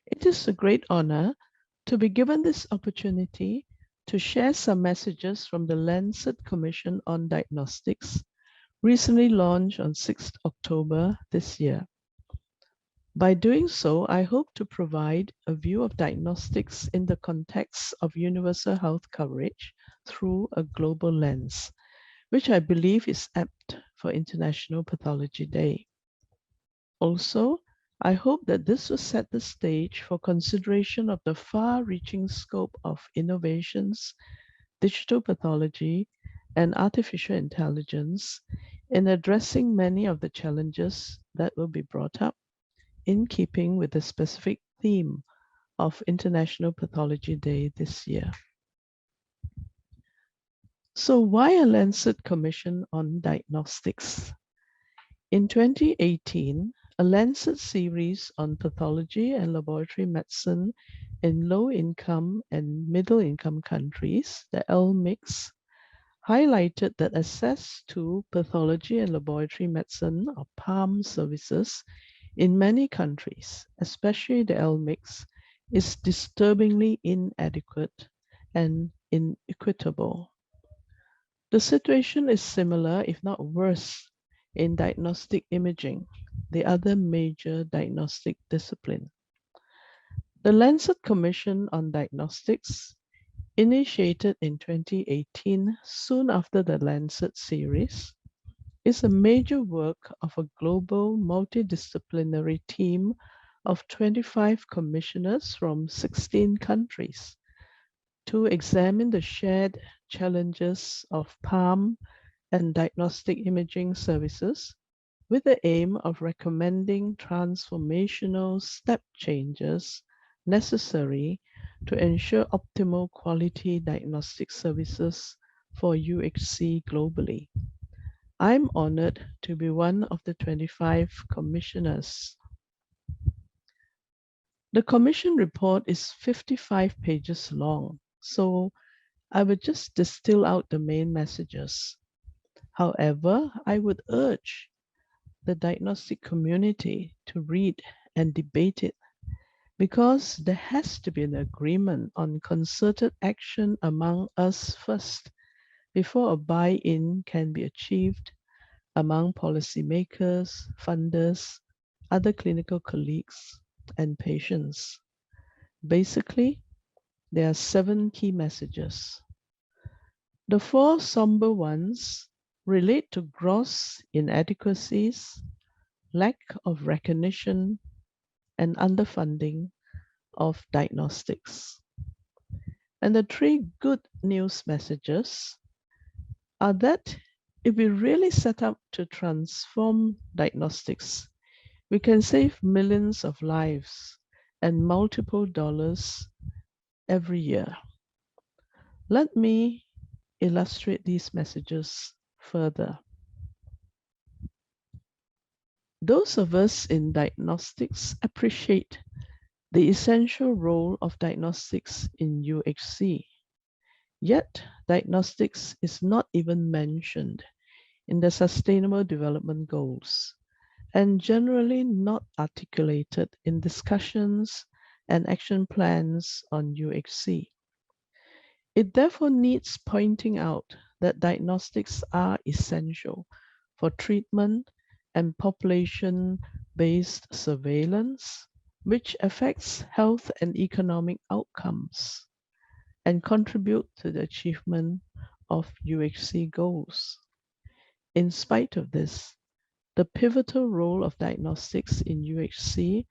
It is a great honor to be given this opportunity to share some messages from the Lancet Commission on Diagnostics, recently launched on 6th October this year. By doing so, I hope to provide a view of diagnostics in the context of universal health coverage through a global lens, which I believe is apt for International Pathology Day. Also, I hope that this will set the stage for consideration of the far-reaching scope of innovations, digital pathology, and artificial intelligence in addressing many of the challenges that will be brought up in keeping with the specific theme of International Pathology Day this year. So why a Lancet Commission on Diagnostics? In 2018, a Lancet series on pathology and laboratory medicine in low-income and middle-income countries, the LMICs, highlighted that access to pathology and laboratory medicine or PALM services in many countries, especially the LMICs, is disturbingly inadequate and inequitable. The situation is similar, if not worse, in diagnostic imaging, the other major diagnostic discipline. The Lancet Commission on Diagnostics, initiated in 2018, soon after the Lancet series, is a major work of a global multidisciplinary team of 25 commissioners from 16 countries to examine the shared challenges of PALM and diagnostic imaging services with the aim of recommending transformational step changes necessary to ensure optimal quality diagnostic services for UHC globally. I'm honored to be one of the 25 commissioners. The commission report is 55 pages long, so I would just distill out the main messages. However, I would urge the diagnostic community to read and debate it because there has to be an agreement on concerted action among us first before a buy-in can be achieved among policymakers, funders, other clinical colleagues, and patients. Basically, there are 7 key messages. The 4 somber ones relate to gross inadequacies, lack of recognition, and underfunding of diagnostics. And the 3 good news messages are that if we really set up to transform diagnostics, we can save millions of lives and multiple dollars every year. Let me illustrate these messages further. Those of us in diagnostics appreciate the essential role of diagnostics in UHC. Yet, diagnostics is not even mentioned in the Sustainable Development Goals and generally not articulated in discussions and action plans on UHC. It therefore needs pointing out that diagnostics are essential for treatment and population-based surveillance, which affects health and economic outcomes and contribute to the achievement of UHC goals. In spite of this, the pivotal role of diagnostics in UHC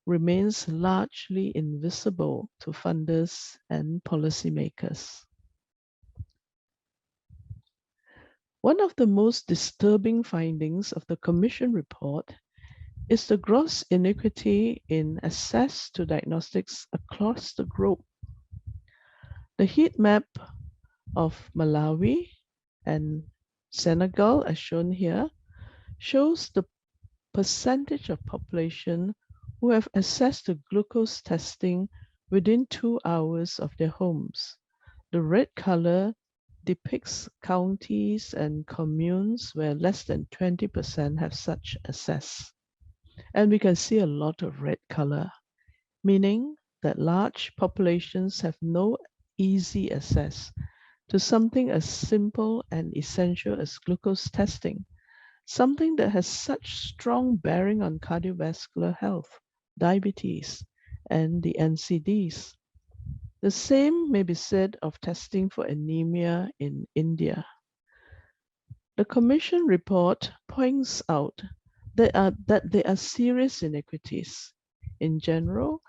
remains largely invisible to funders and policymakers. One of the most disturbing findings of the Commission report is the gross inequity in access to diagnostics across the globe. The heat map of Malawi and Senegal, as shown here, shows the percentage of population who have access to glucose testing within 2 hours of their homes. The red color depicts counties and communes where less than 20% have such access. And we can see a lot of red color meaning that large populations have no easy access to something as simple and essential as glucose testing, something that has such strong bearing on cardiovascular health, diabetes, and the NCDs. The same may be said of testing for anemia in India. The Commission report points out that there are serious inequities. In general,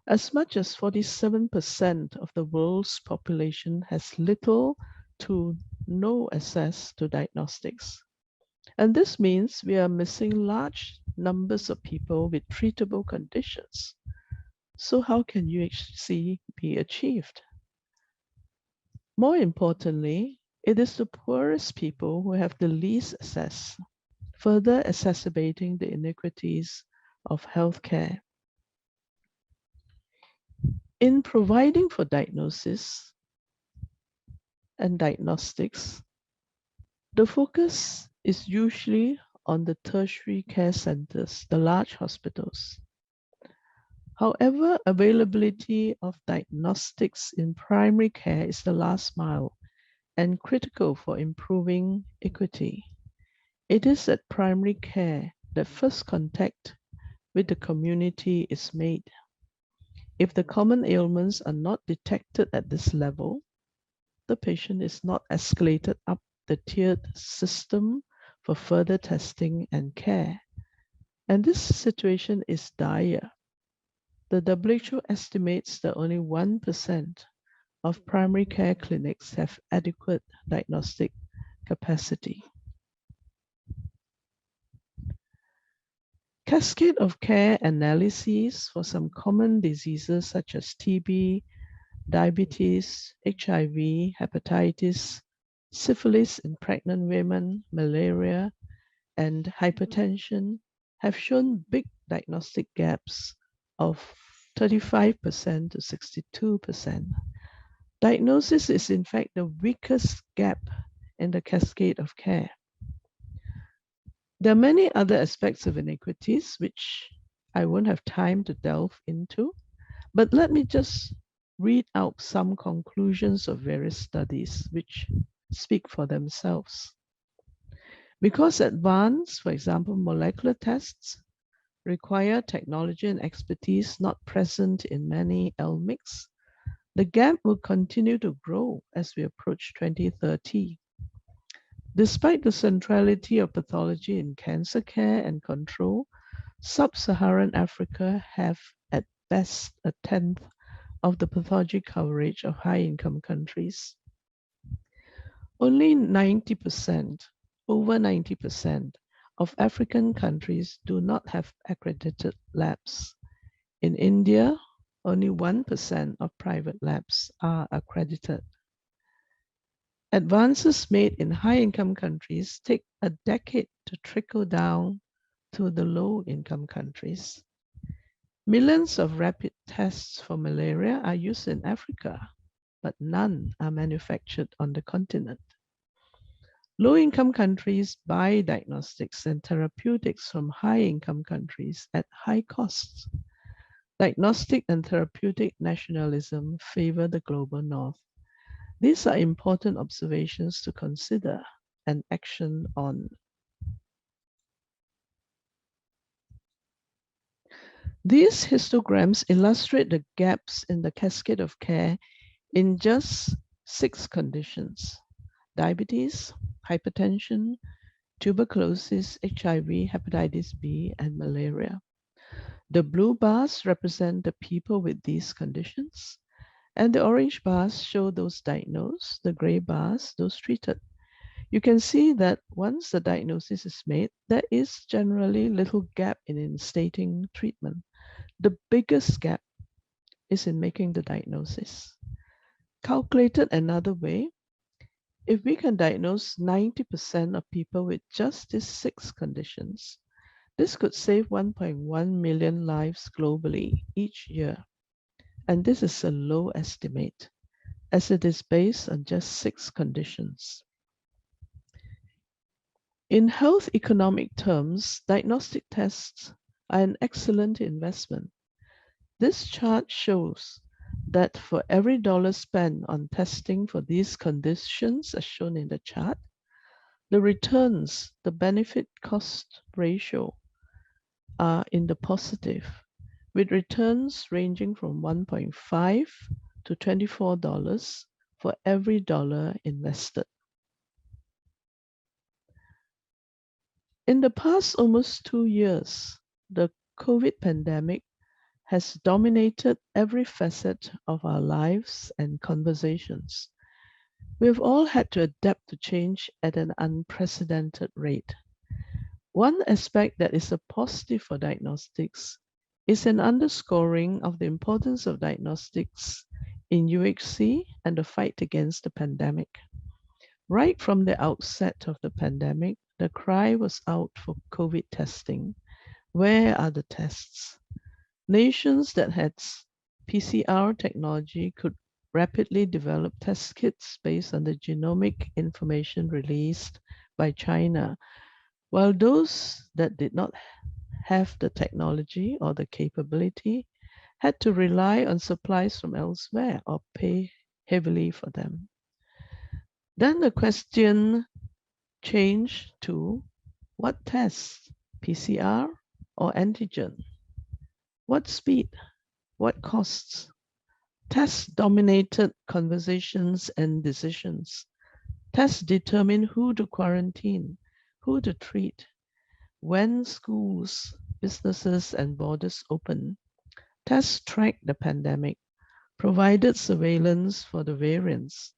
as much as 47% of the world's population has little to no access to diagnostics. And this means we are missing large numbers of people with treatable conditions. So how can UHC be achieved? More importantly, it is the poorest people who have the least access, further exacerbating the inequities of healthcare. In providing for diagnosis and diagnostics, the focus is usually on the tertiary care centers, the large hospitals. However, availability of diagnostics in primary care is the last mile and critical for improving equity. It is at primary care that first contact with the community is made. If the common ailments are not detected at this level, the patient is not escalated up the tiered system for further testing and care. And this situation is dire. The WHO estimates that only 1% of primary care clinics have adequate diagnostic capacity. Cascade of care analyses for some common diseases such as TB, diabetes, HIV, hepatitis, syphilis in pregnant women, malaria, and hypertension have shown big diagnostic gaps of 35% to 62%. Diagnosis is in fact the weakest gap in the cascade of care. There are many other aspects of inequities which I won't have time to delve into, but let me just read out some conclusions of various studies which speak for themselves. Because advanced, for example, molecular tests require technology and expertise not present in many LMICs, the gap will continue to grow as we approach 2030. Despite the centrality of pathology in cancer care and control, sub-Saharan Africa have at best a tenth of the pathology coverage of high-income countries. Only 90%, over 90% of African countries do not have accredited labs. In India, only 1% of private labs are accredited. Advances made in high-income countries take a decade to trickle down to the low-income countries. Millions of rapid tests for malaria are used in Africa, but none are manufactured on the continent. Low-income countries buy diagnostics and therapeutics from high-income countries at high costs. Diagnostic and therapeutic nationalism favor the global north. These are important observations to consider and action on. These histograms illustrate the gaps in the cascade of care in just 6 conditions: diabetes, hypertension, tuberculosis, HIV, hepatitis B, and malaria. The blue bars represent the people with these conditions, and the orange bars show those diagnosed, the gray bars, those treated. You can see that once the diagnosis is made, there is generally little gap in instating treatment. The biggest gap is in making the diagnosis. Calculated another way, if we can diagnose 90% of people with just these 6 conditions, this could save 1.1 million lives globally each year. And this is a low estimate, as it is based on just 6 conditions. In health economic terms, diagnostic tests are an excellent investment. This chart shows that for every dollar spent on testing for these conditions, as shown in the chart, the returns, the benefit cost ratio, are in the positive, with returns ranging from 1.5 to $24 for every dollar invested. In the past almost 2 years, the COVID pandemic has dominated every facet of our lives and conversations. We have all had to adapt to change at an unprecedented rate. One aspect that is a positive for diagnostics is an underscoring of the importance of diagnostics in UHC and the fight against the pandemic. Right from the outset of the pandemic, the cry was out for COVID testing. Where are the tests? Nations that had PCR technology could rapidly develop test kits based on the genomic information released by China, while those that did not have the technology or the capability had to rely on supplies from elsewhere or pay heavily for them. Then the question changed to what tests, PCR or antigen? What speed? What costs? Tests dominated conversations and decisions. Tests determine who to quarantine, who to treat, when schools, businesses, and borders open. Tests tracked the pandemic, provided surveillance for the variants.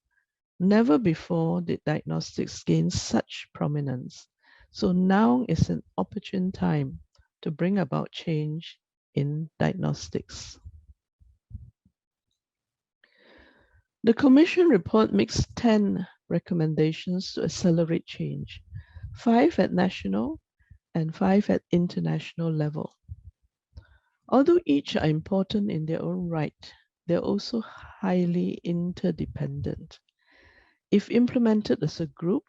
Never before did diagnostics gain such prominence. So now is an opportune time to bring about change in diagnostics. The Commission report makes 10 recommendations to accelerate change, 5 at national and 5 at international level. Although each are important in their own right, they're also highly interdependent. If implemented as a group,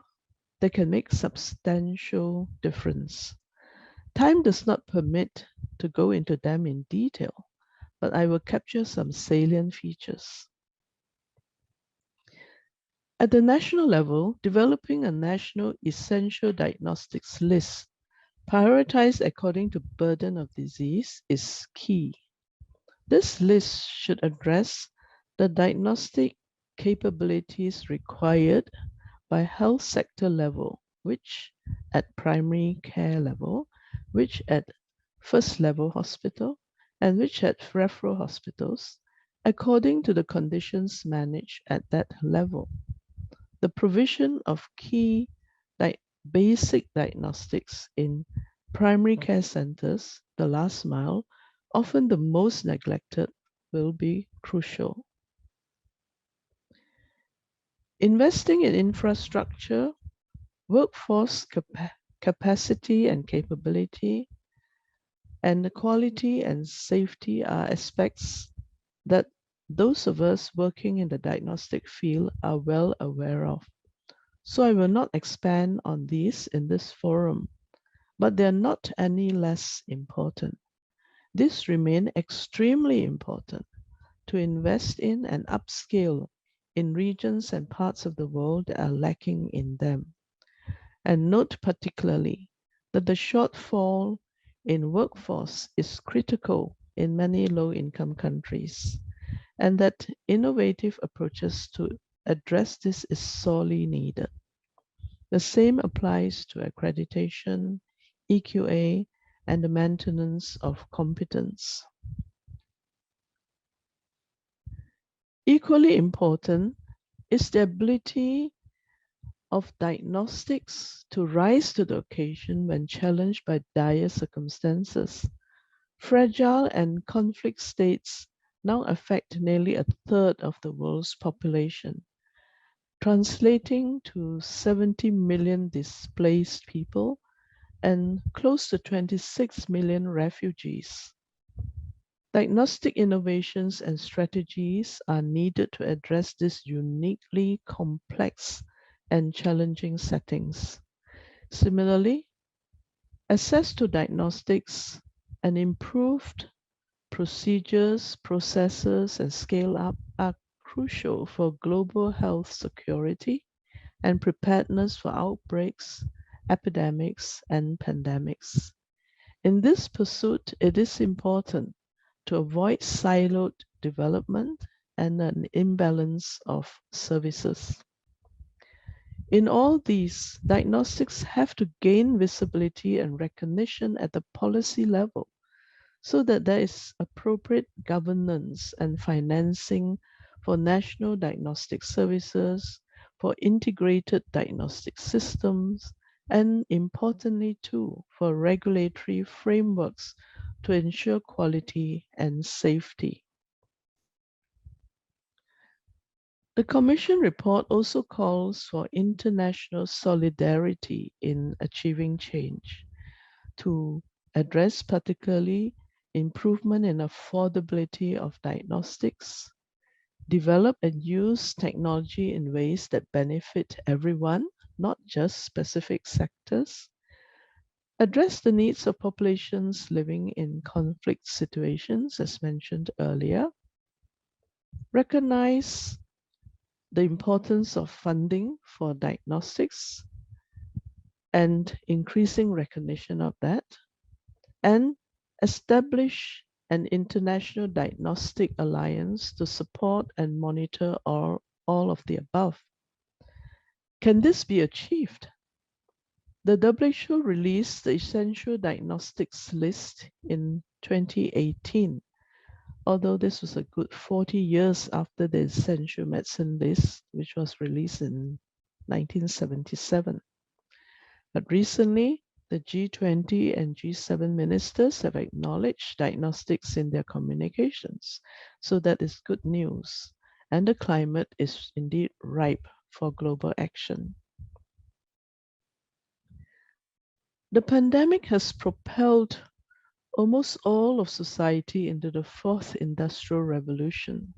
they can make substantial difference. Time does not permit to go into them in detail, but I will capture some salient features. At the national level, developing a national essential diagnostics list, prioritized according to burden of disease, is key. This list should address the diagnostic capabilities required by health sector level, which at primary care level, which at first level hospital, and which at referral hospitals, according to the conditions managed at that level. The provision of key basic diagnostics in primary care centers, the last mile, often the most neglected, will be crucial. Investing in infrastructure, workforce capacity and capability, and the quality and safety are aspects that those of us working in the diagnostic field are well aware of. So I will not expand on these in this forum, but they are not any less important. These remain extremely important to invest in and upscale in regions and parts of the world that are lacking in them. And note particularly that the shortfall in workforce is critical in many low-income countries, and that innovative approaches to address this is sorely needed. The same applies to accreditation, EQA, and the maintenance of competence. Equally important is the ability of diagnostics to rise to the occasion when challenged by dire circumstances. Fragile and conflict states now affect nearly a third of the world's population, translating to 70 million displaced people and close to 26 million refugees. Diagnostic innovations and strategies are needed to address these uniquely complex and challenging settings. Similarly, access to diagnostics and improved procedures, processes, and scale up are crucial for global health security and preparedness for outbreaks, epidemics, and pandemics. In this pursuit, it is important to avoid siloed development and an imbalance of services. In all these, diagnostics have to gain visibility and recognition at the policy level so that there is appropriate governance and financing for national diagnostic services, for integrated diagnostic systems, and importantly too, for regulatory frameworks to ensure quality and safety. The Commission report also calls for international solidarity in achieving change to address particularly improvement in affordability of diagnostics, develop and use technology in ways that benefit everyone, not just specific sectors, address the needs of populations living in conflict situations, as mentioned earlier, recognize the importance of funding for diagnostics and increasing recognition of that, and establish an international diagnostic alliance to support and monitor all of the above. Can this be achieved? The WHO released the Essential Diagnostics List in 2018, although this was a good 40 years after the Essential Medicine List, which was released in 1977. But recently, the G20 and G7 ministers have acknowledged diagnostics in their communications. So that is good news. And the climate is indeed ripe for global action. The pandemic has propelled almost all of society into the fourth industrial revolution.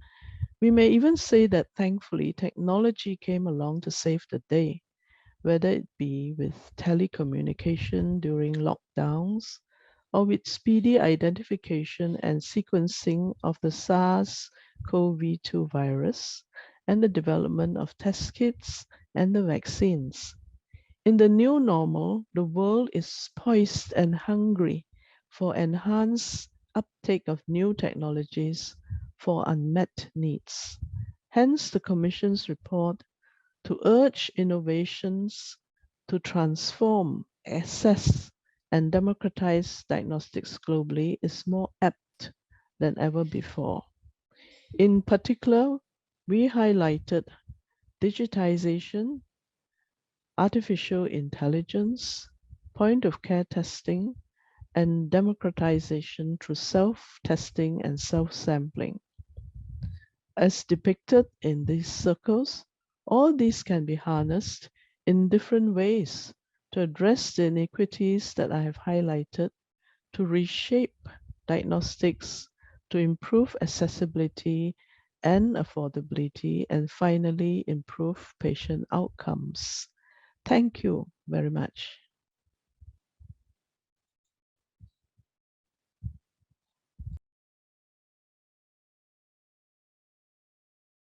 We may even say that thankfully technology came along to save the day, whether it be with telecommunication during lockdowns or with speedy identification and sequencing of the SARS-CoV-2 virus and the development of test kits and the vaccines. In the new normal, the world is poised and hungry for enhanced uptake of new technologies for unmet needs. Hence, the Commission's report to urge innovations to transform, assess, and democratize diagnostics globally is more apt than ever before. In particular, we highlighted digitization, artificial intelligence, point-of-care testing, and democratization through self-testing and self-sampling. As depicted in these circles, all these can be harnessed in different ways to address the inequities that I have highlighted, to reshape diagnostics, to improve accessibility and affordability, and finally improve patient outcomes. Thank you very much.